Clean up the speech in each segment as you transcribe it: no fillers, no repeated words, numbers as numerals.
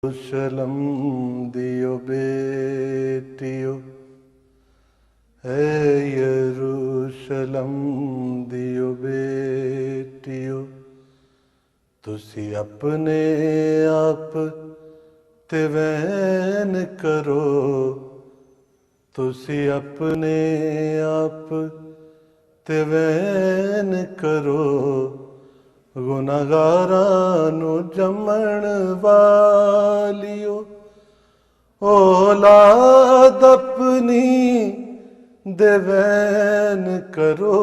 यरूशलम दियो बेटियो, है यरूशलम दियो बेटियो। तुसी अपने आप ते वैन करो, तुसी अपने आप ते वैन करो। गुनाहगारां नू जमण वालियो, औलाद अपनी दे वैन करो।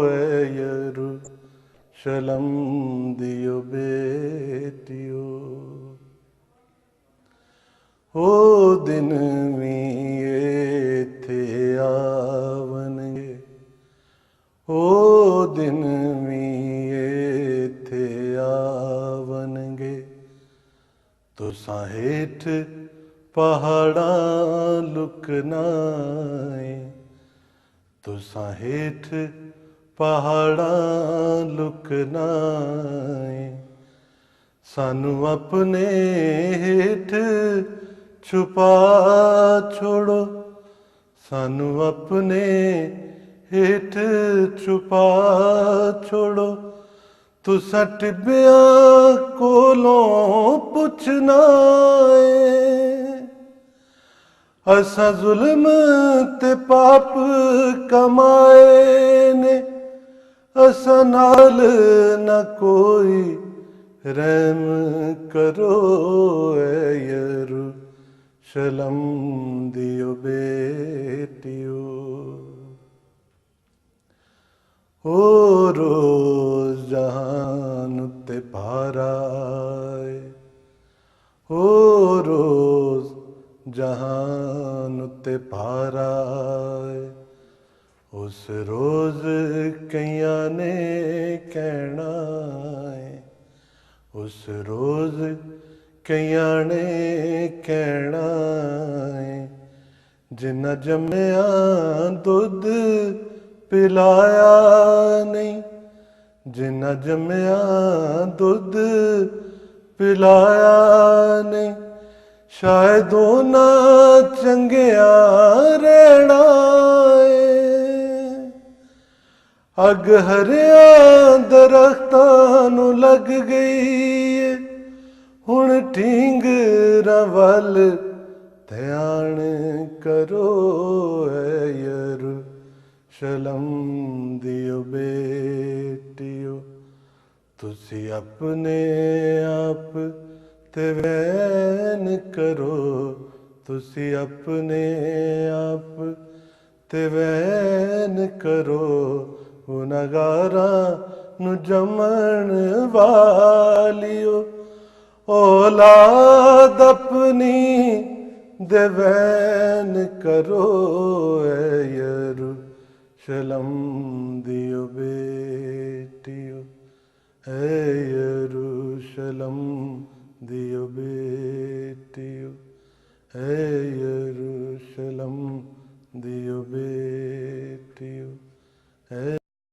ऐ यरूशलम दियो बेटियो, ओ दिन भी इत्थे आवणगे, ओ दिन भी इत्थे आवणगे। तुसां हेठ पहाड़ां लुकना है, तुसां हेठ पहाड़ां लुकना है। सानू अपने हेठ छुपा छोड़ो, सानू अपने हेठ छुपा छोड़ो। तुसां टिब्बियां कोलों पुछना है, असां जुल्म ते पाप कमाए ने, असां नाल न कोई रहम करो। ऐ यरूशलम दियो बेटियो, ओ रोज जहान उत्ते भारा है, ओ रोज जहान उत्ते भारा है। उस रोज कईयां ने कहना है, उस रोज कईयां ने कहना है। जिन्ना जम्मिया दुध पिलाया नहीं, जिन्ना जम्मिया दुध पिलाया नहीं। शायद उन्हां चंगिया रहना है। अग हरिया दरख्तां नू लग गई है, हुण ढींगरां वल ध्यान करो। ऐ यरूशलम दियो बेटियो, तुसी अपने आप ते वैन करो, तुसी अपने आप ते वैन करो। गुनाहगारां नू जमण वालियो, औलाद अपनी दे वैन करो। ऐ यरूशलम दियो बेटियो, ऐ यरूशलम दियो बेटियो, ऐ यरूशलम दियो बेटियो, ऐ